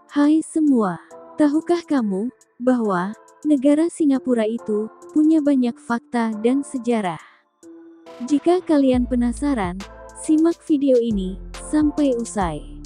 Hai semua, tahukah kamu bahwa negara Singapura itu punya banyak fakta dan sejarah? Jika kalian penasaran, simak video ini sampai usai.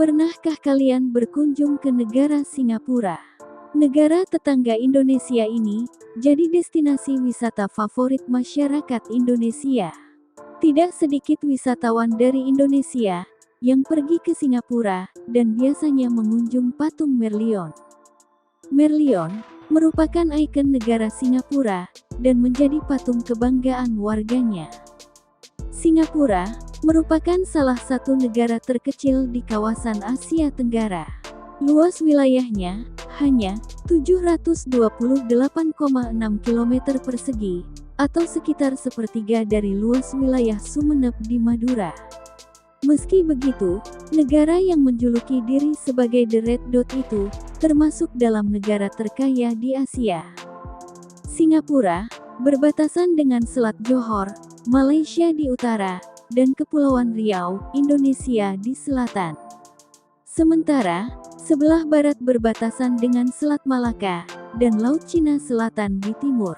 Pernahkah kalian berkunjung ke negara Singapura? Negara tetangga Indonesia ini jadi destinasi wisata favorit masyarakat Indonesia. Tidak sedikit wisatawan dari Indonesia yang pergi ke Singapura dan biasanya mengunjung patung Merlion. Merlion merupakan ikon negara Singapura dan menjadi patung kebanggaan warganya. Singapura merupakan salah satu negara terkecil di kawasan Asia Tenggara. Luas wilayahnya hanya 728,6 km persegi, atau sekitar sepertiga dari luas wilayah Sumeneb di Madura. Meski begitu, negara yang menjuluki diri sebagai The Red Dot itu termasuk dalam negara terkaya di Asia. Singapura berbatasan dengan Selat Johor, Malaysia di utara, dan Kepulauan Riau, Indonesia di selatan. Sementara, sebelah barat berbatasan dengan Selat Malaka, dan Laut Cina Selatan di timur.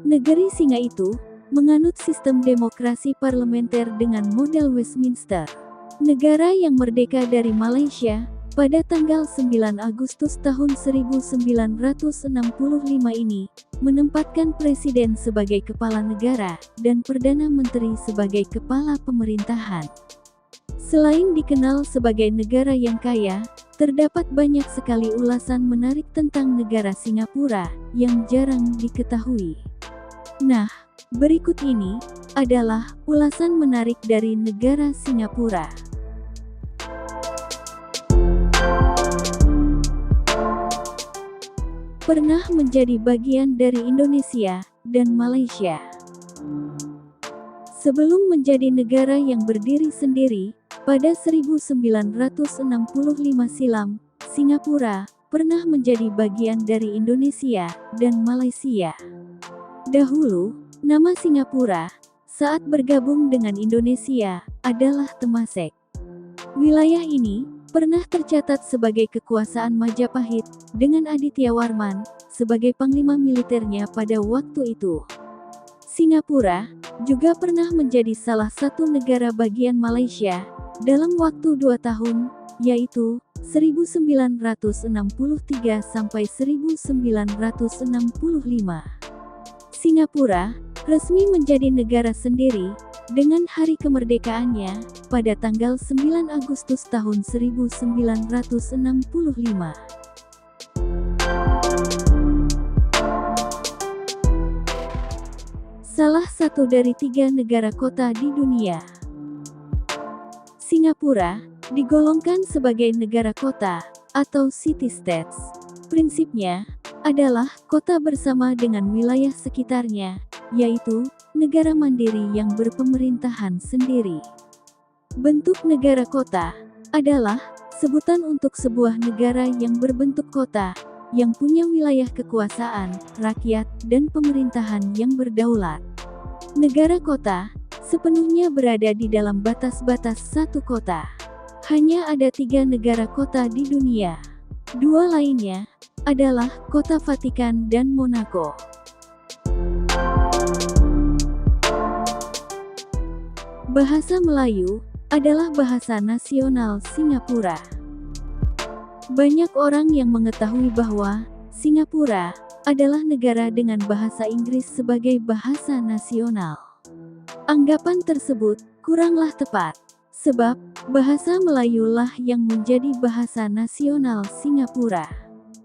Negeri singa itu menganut sistem demokrasi parlementer dengan model Westminster. Negara yang merdeka dari Malaysia pada tanggal 9 Agustus tahun 1965 ini menempatkan presiden sebagai kepala negara dan perdana menteri sebagai kepala pemerintahan. Selain dikenal sebagai negara yang kaya, terdapat banyak sekali ulasan menarik tentang negara Singapura yang jarang diketahui. Nah, berikut ini adalah ulasan menarik dari negara Singapura. Pernah menjadi bagian dari Indonesia dan Malaysia. Sebelum menjadi negara yang berdiri sendiri, pada 1965 silam, Singapura pernah menjadi bagian dari Indonesia dan Malaysia. Dahulu, nama Singapura saat bergabung dengan Indonesia adalah Temasek. Wilayah ini pernah tercatat sebagai kekuasaan Majapahit dengan Aditya Warman sebagai panglima militernya pada waktu itu. Singapura juga pernah menjadi salah satu negara bagian Malaysia dalam waktu 2 tahun, yaitu 1963 sampai 1965. Singapura resmi menjadi negara sendiri dengan hari kemerdekaannya pada tanggal 9 Agustus tahun 1965. Salah satu dari 3 negara kota di dunia. Singapura digolongkan sebagai negara kota atau city-states. Prinsipnya adalah kota bersama dengan wilayah sekitarnya, yaitu negara mandiri yang berpemerintahan sendiri. Bentuk negara kota adalah sebutan untuk sebuah negara yang berbentuk kota, yang punya wilayah kekuasaan, rakyat, dan pemerintahan yang berdaulat. Negara kota sepenuhnya berada di dalam batas-batas satu kota. Hanya ada 3 negara kota di dunia. 2 lainnya adalah Kota Vatikan dan Monaco. Bahasa Melayu adalah bahasa nasional Singapura. Banyak orang yang mengetahui bahwa Singapura adalah negara dengan bahasa Inggris sebagai bahasa nasional. Anggapan tersebut kuranglah tepat, sebab bahasa Melayulah yang menjadi bahasa nasional Singapura.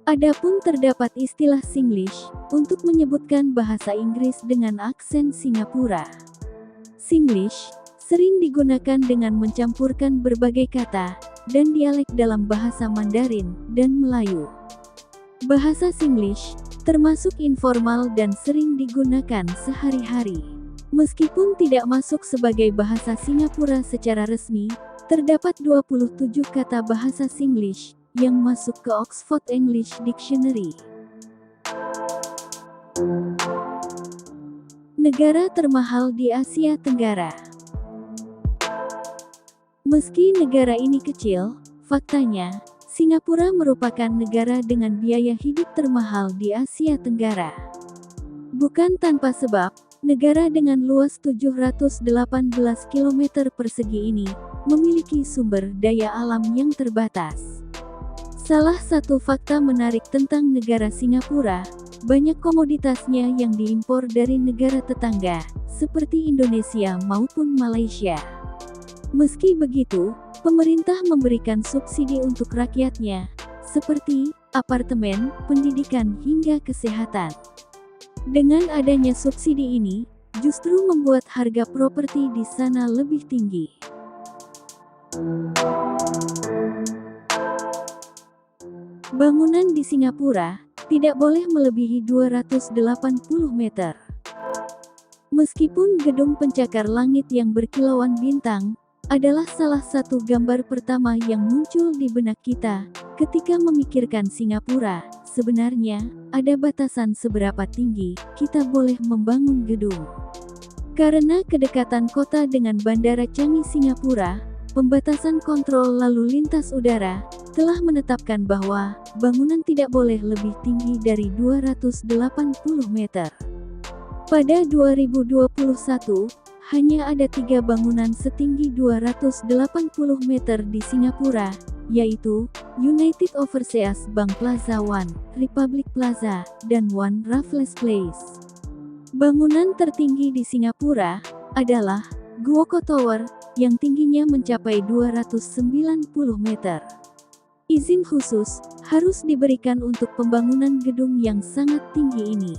Adapun terdapat istilah Singlish untuk menyebutkan bahasa Inggris dengan aksen Singapura. Singlish sering digunakan dengan mencampurkan berbagai kata dan dialek dalam bahasa Mandarin dan Melayu. Bahasa Singlish termasuk informal dan sering digunakan sehari-hari. Meskipun tidak masuk sebagai bahasa Singapura secara resmi, terdapat 27 kata bahasa Singlish yang masuk ke Oxford English Dictionary. Negara termahal di Asia Tenggara. Meski negara ini kecil, faktanya, Singapura merupakan negara dengan biaya hidup termahal di Asia Tenggara. Bukan tanpa sebab, negara dengan luas 718 km persegi ini memiliki sumber daya alam yang terbatas. Salah satu fakta menarik tentang negara Singapura, banyak komoditasnya yang diimpor dari negara tetangga, seperti Indonesia maupun Malaysia. Meski begitu, pemerintah memberikan subsidi untuk rakyatnya, seperti apartemen, pendidikan hingga kesehatan. Dengan adanya subsidi ini, justru membuat harga properti di sana lebih tinggi. Bangunan di Singapura tidak boleh melebihi 280 meter. Meskipun gedung pencakar langit yang berkilauan bintang adalah salah satu gambar pertama yang muncul di benak kita ketika memikirkan Singapura, sebenarnya ada batasan seberapa tinggi kita boleh membangun gedung. Karena kedekatan kota dengan Bandara Changi Singapura, pembatasan kontrol lalu lintas udara telah menetapkan bahwa bangunan tidak boleh lebih tinggi dari 280 meter. Pada 2021, hanya ada 3 bangunan setinggi 280 meter di Singapura, yaitu United Overseas Bank Plaza One, Republic Plaza, dan One Raffles Place. Bangunan tertinggi di Singapura adalah Guoco Tower, yang tingginya mencapai 290 meter. Izin khusus harus diberikan untuk pembangunan gedung yang sangat tinggi ini.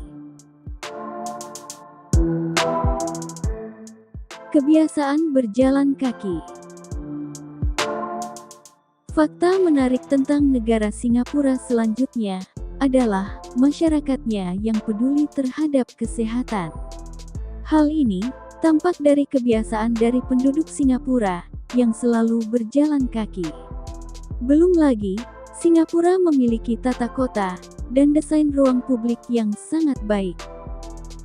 Kebiasaan berjalan kaki. Fakta menarik tentang negara Singapura selanjutnya adalah masyarakatnya yang peduli terhadap kesehatan. Hal ini tampak dari kebiasaan dari penduduk Singapura yang selalu berjalan kaki. Belum lagi, Singapura memiliki tata kota dan desain ruang publik yang sangat baik.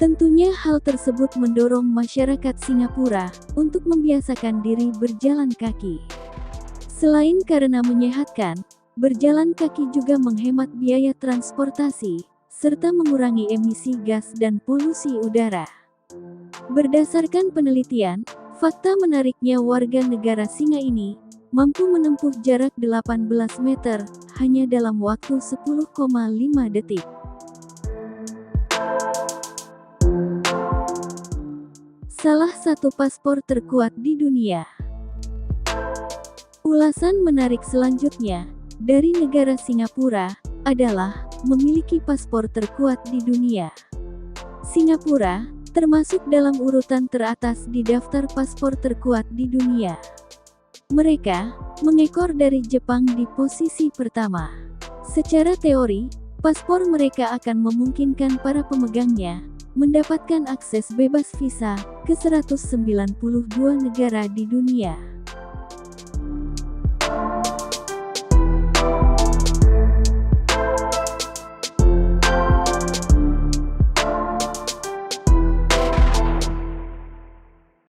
Tentunya hal tersebut mendorong masyarakat Singapura untuk membiasakan diri berjalan kaki. Selain karena menyehatkan, berjalan kaki juga menghemat biaya transportasi, serta mengurangi emisi gas dan polusi udara. Berdasarkan penelitian, fakta menariknya warga negara Singa ini mampu menempuh jarak 18 meter hanya dalam waktu 10,5 detik. Salah satu paspor terkuat di dunia. Ulasan menarik selanjutnya dari negara Singapura adalah memiliki paspor terkuat di dunia. Singapura termasuk dalam urutan teratas di daftar paspor terkuat di dunia. Mereka mengekor dari Jepang di posisi pertama. Secara teori, paspor mereka akan memungkinkan para pemegangnya mendapatkan akses bebas visa ke 192 negara di dunia.